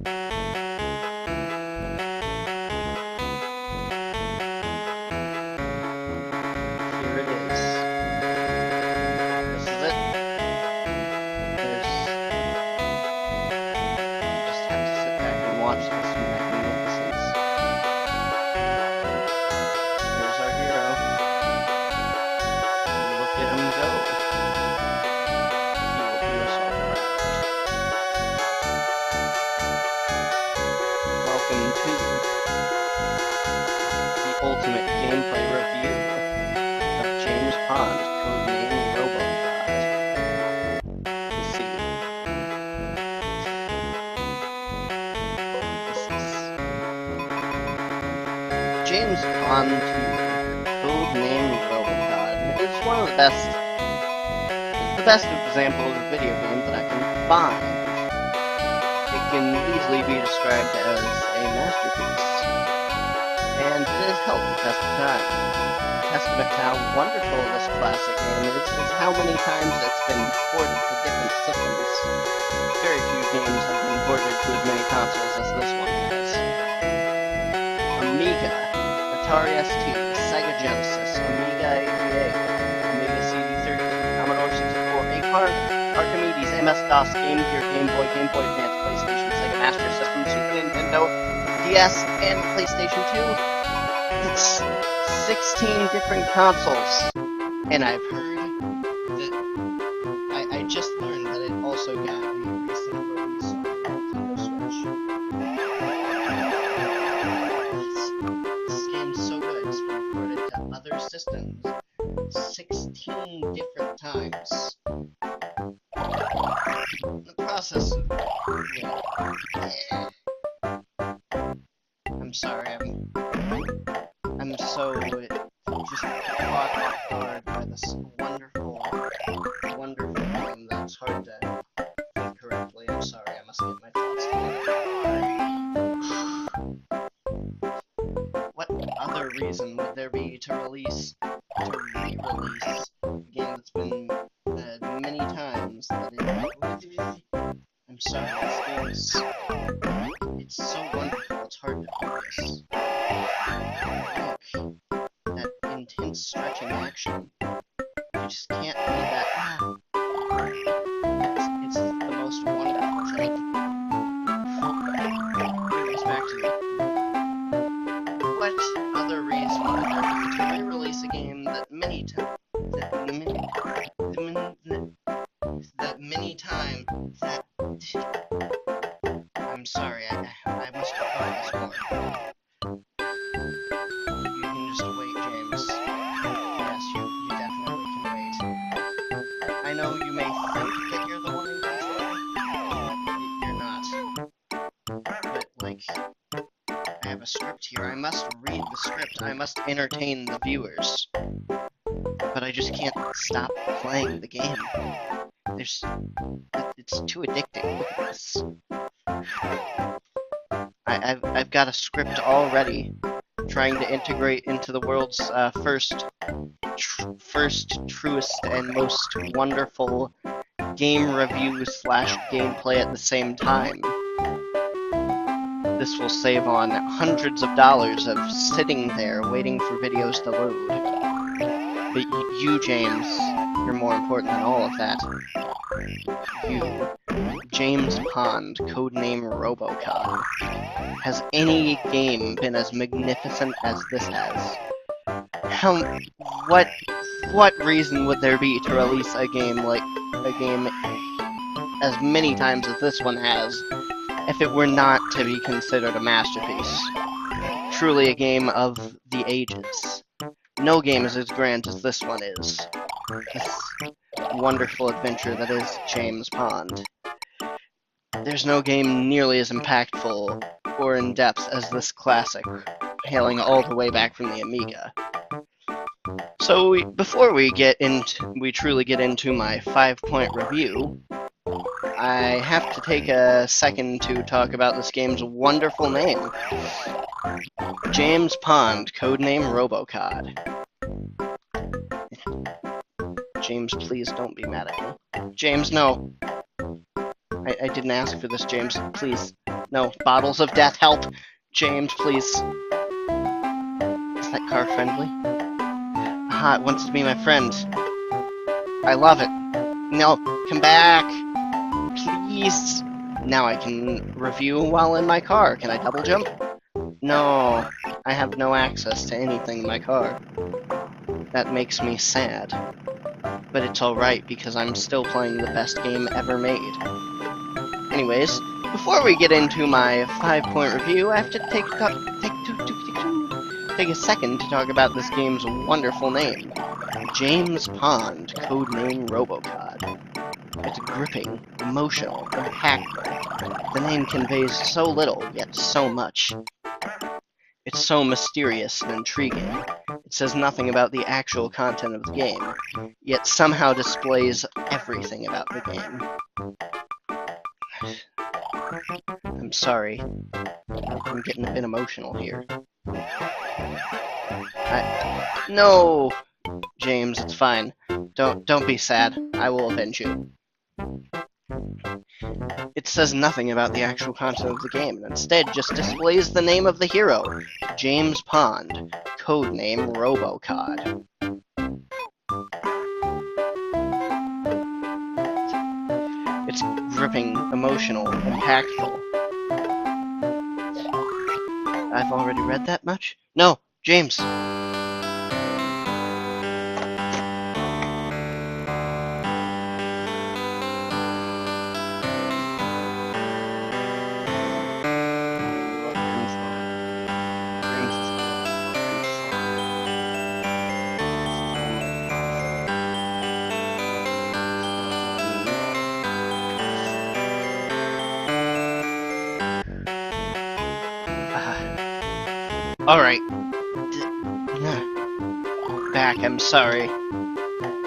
Here it is. This is it. You just have to sit back and watch this magnificence. There's our hero. Look at him go. He will do us all proud. Welcome to the ultimate gameplay review of James Pond, codename RoboCod. Let's see. This is James Pond 2, codename RoboCod. It's one of the best example of a video game that I can find. It can easily be described as a masterpiece, and it has held the test of time. Testament to how wonderful this classic game is how many times it's been ported to different systems. Very few games have been ported to as many consoles as this one has. Amiga, Atari ST, Sega Genesis, Amiga AVA, Amiga CD32, Commodore 64, Archimedes, MS-DOS, Game Gear, Game Boy, Game Boy Advance, PlayStation, Sega Master System, Super Nintendo, DS, and PlayStation 2. It's 16 different consoles, and I've heard that I just learned that it also got a recent release on Nintendo Switch. This game's so good, it's been ported to other systems 16 different times. The process of I'm sorry, I'm so just caught off guard by this wonderful game that it's hard to think correctly. I'm sorry, I must get my thoughts together. What other reason would there be to re-release a game that's been many times that I'm sorry, this game is it's so wonderful, it's hard to focus. Look, that intense stretching action. You just can't read that. It's the most wonderful thing. Bring this back to me. What other reason would there be to re-release a game that many times I'm sorry, I must have thought this more. You can just wait, James. Yes, you definitely can wait. I know you may think that you're the one in control. You're not. But, like, I have a script here. I must read the script. I must entertain the viewers. But I just can't stop playing the game. It's too addicting. Look at this. I've got a script already, trying to integrate into the world's first, truest, and most wonderful game review / gameplay at the same time. This will save on hundreds of dollars of sitting there waiting for videos to load. But you, James, you're more important than all of that. You, James Pond, codename RoboCod. Has any game been as magnificent as this has? What reason would there be to release a game as many times as this one has, if it were not to be considered a masterpiece? Truly a game of the ages. No game is as grand as this one is. This wonderful adventure that is James Pond. There's no game nearly as impactful or in-depth as this classic, hailing all the way back from the Amiga. So before we truly get into my 5-point review, I have to take a second to talk about this game's wonderful name. James Pond, codename RoboCod. James, please don't be mad at me. James, no. I didn't ask for this, James. Please, No, bottles of death, help! James, please. Is that car friendly? Aha, it wants to be my friend. I love it. No, come back! Please! Now I can review while in my car. Can I double jump? No, I have no access to anything in my car. That makes me sad. But it's alright because I'm still playing the best game ever made. Anyways, before we get into my 5-point review, I have to take a second to talk about this game's wonderful name. James Pond, codename Robocod. It's gripping, emotional, impactful. The name conveys so little, yet so much. It's so mysterious and intriguing. It says nothing about the actual content of the game, yet somehow displays everything about the game. I'm sorry. I'm getting a bit emotional here. No! James, it's fine. Don't be sad. I will avenge you. It says nothing about the actual content of the game, and instead just displays the name of the hero, James Pond, codename Robocod. It's gripping, emotional, impactful. I've already read that much? No, James! Alright. Back, I'm sorry.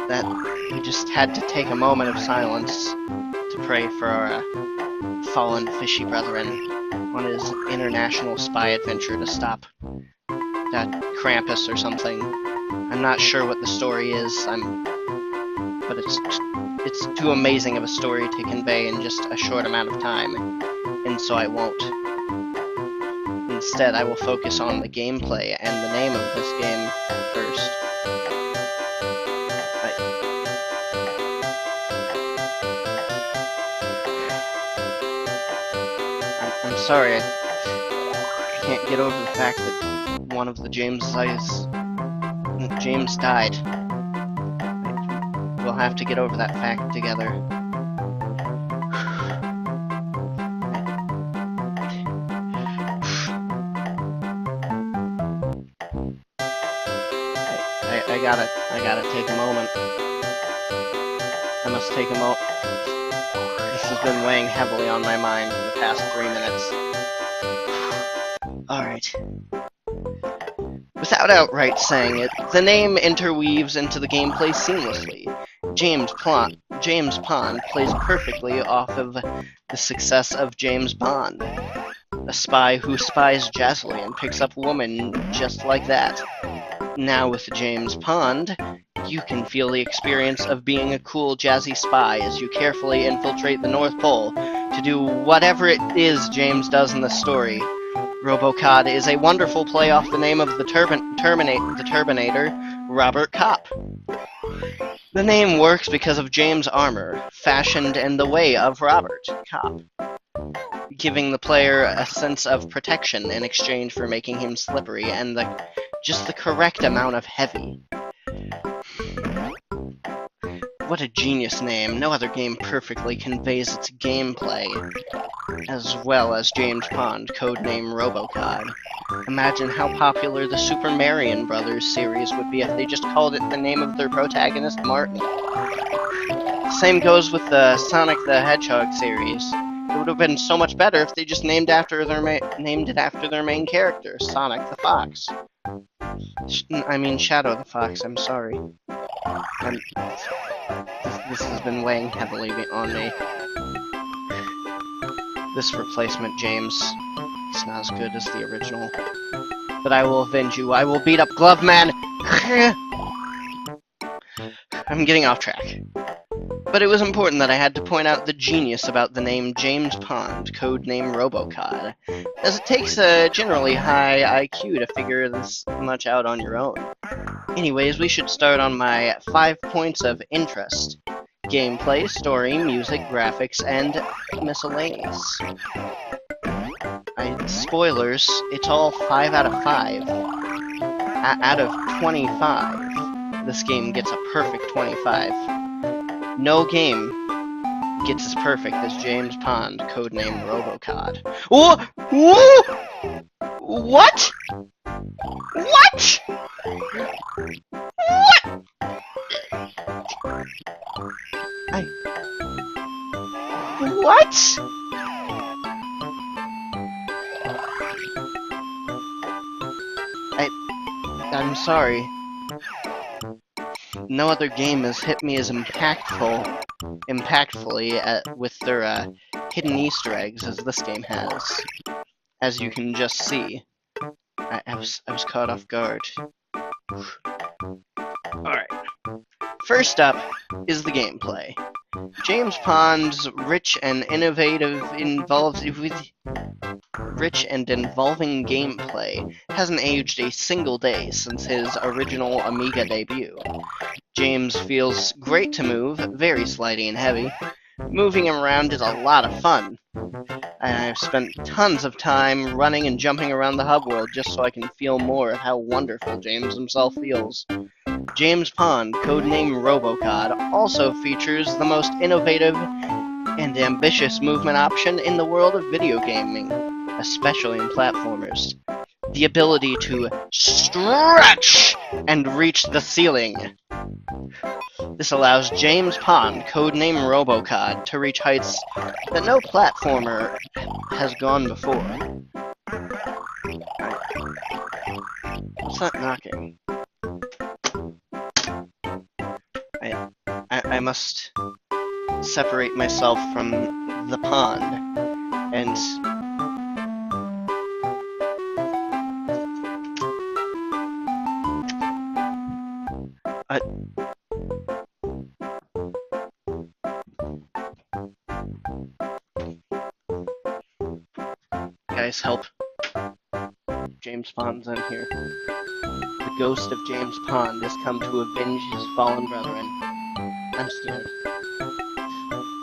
That we just had to take a moment of silence to pray for our fallen fishy brethren on his international spy adventure to stop that Krampus or something. I'm not sure what the story is, but it's too amazing of a story to convey in just a short amount of time, and so I won't. Instead, I will focus on the gameplay and the name of this game first. I'm sorry, I can't get over the fact that one of the James died. We'll have to get over that fact together. I gotta take a moment. I must take a moment. This has been weighing heavily on my mind for the past 3 minutes. Alright. Without outright saying it, the name interweaves into the gameplay seamlessly. James Pond plays perfectly off of the success of James Bond, a spy who spies jazzily and picks up women just like that. Now with James Pond, you can feel the experience of being a cool, jazzy spy as you carefully infiltrate the North Pole to do whatever it is James does in the story. Robocod is a wonderful play off the name of the Terminator, Robert Kopp. The name works because of James' armor, fashioned in the way of Robert Kopp, giving the player a sense of protection in exchange for making him slippery and just the correct amount of heavy. What a genius name. No other game perfectly conveys its gameplay as well as James Pond, codename Robocod. Imagine how popular the Super Mario Brothers series would be if they just called it the name of their protagonist, Martin. Same goes with the Sonic the Hedgehog series. It would have been so much better if they just named it after their main character, Sonic the Fox. I mean Shadow the Fox, I'm sorry. This has been weighing heavily on me. This replacement, James, is not as good as the original. But I will avenge you. I will beat up Glove Man! I'm getting off track. But it was important that I had to point out the genius about the name James Pond, codename Robocod, as it takes a generally high IQ to figure this much out on your own. Anyways, we should start on my 5 points of interest. Gameplay, story, music, graphics, and miscellaneous. Spoilers, it's all 5 out of 5. Out of 25, this game gets a perfect 25. No game gets as perfect as James Pond, codename Robocod. Whoa! Whoa! What? What? What? I'm sorry. No other game has hit me as impactfully with their hidden Easter eggs as this game has. As you can just see, I was caught off guard. Alright. First up is the gameplay. James Pond's rich and involving gameplay hasn't aged a single day since his original Amiga debut. James feels great to move, very slidey and heavy. Moving him around is a lot of fun. I've spent tons of time running and jumping around the hub world just so I can feel more of how wonderful James himself feels. James Pond, codename Robocod, also features the most innovative and ambitious movement option in the world of video gaming, especially in platformers. The ability to stretch and reach the ceiling. This allows James Pond, codename Robocod, to reach heights that no platformer has gone before. What's that knocking? I must separate myself from the pond and guys, help. James Pond's in here. The ghost of James Pond has come to avenge his fallen brethren. I'm scared. Did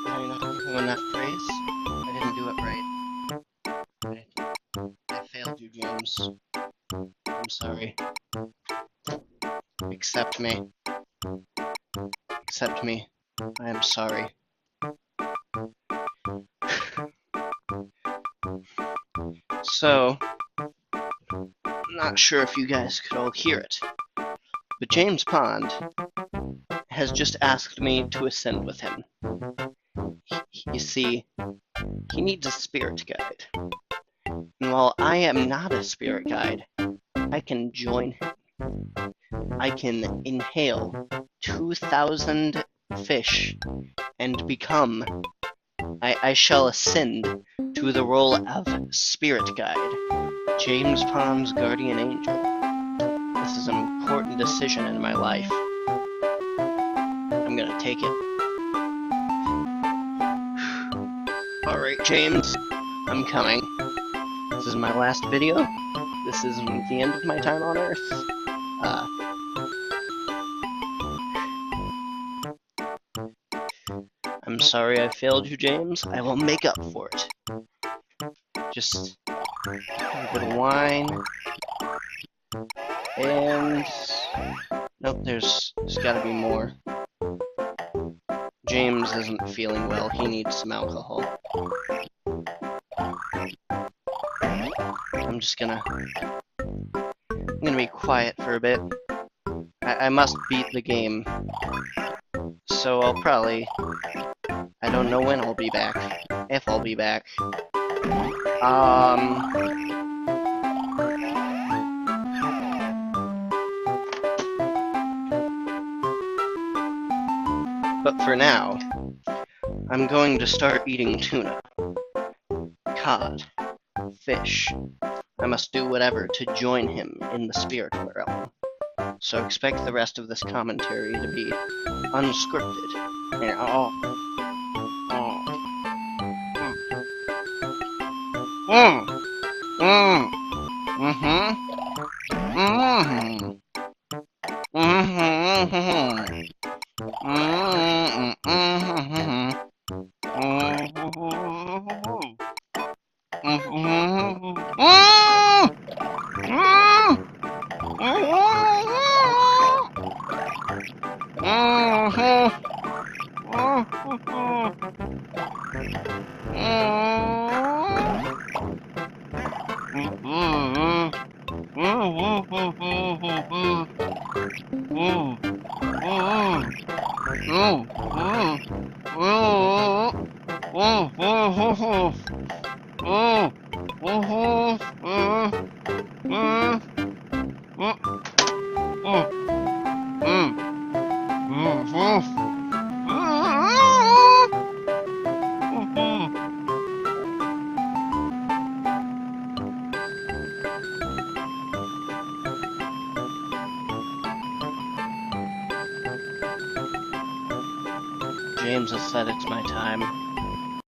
I not give him enough praise? I didn't do it right. I failed you, James. I'm sorry. Accept me. Accept me. I am sorry. So, I'm not sure if you guys could all hear it, but James Pond has just asked me to ascend with him. You see, he needs a spirit guide. And while I am not a spirit guide, I can join him. I can inhale 2,000 fish and become... I shall ascend to the role of spirit guide, James Pond's guardian angel. This is an important decision in my life. I'm gonna take it. Alright, James, I'm coming. This is my last video. This is the end of my time on Earth. I'm sorry I failed you, James. I will make up for it. Just a bit of wine. And... nope, there's gotta be more. James isn't feeling well. He needs some alcohol. I'm gonna be quiet for a bit. I must beat the game. So I'll probably... I don't know when I'll be back. If I'll be back. But for now, I'm going to start eating tuna, cod, fish. I must do whatever to join him in the spirit realm. So expect the rest of this commentary to be unscripted. Here, oh. Mm. Mm. Mm-hmm. Mm-hmm. Mm-hmm. James has said it's my time.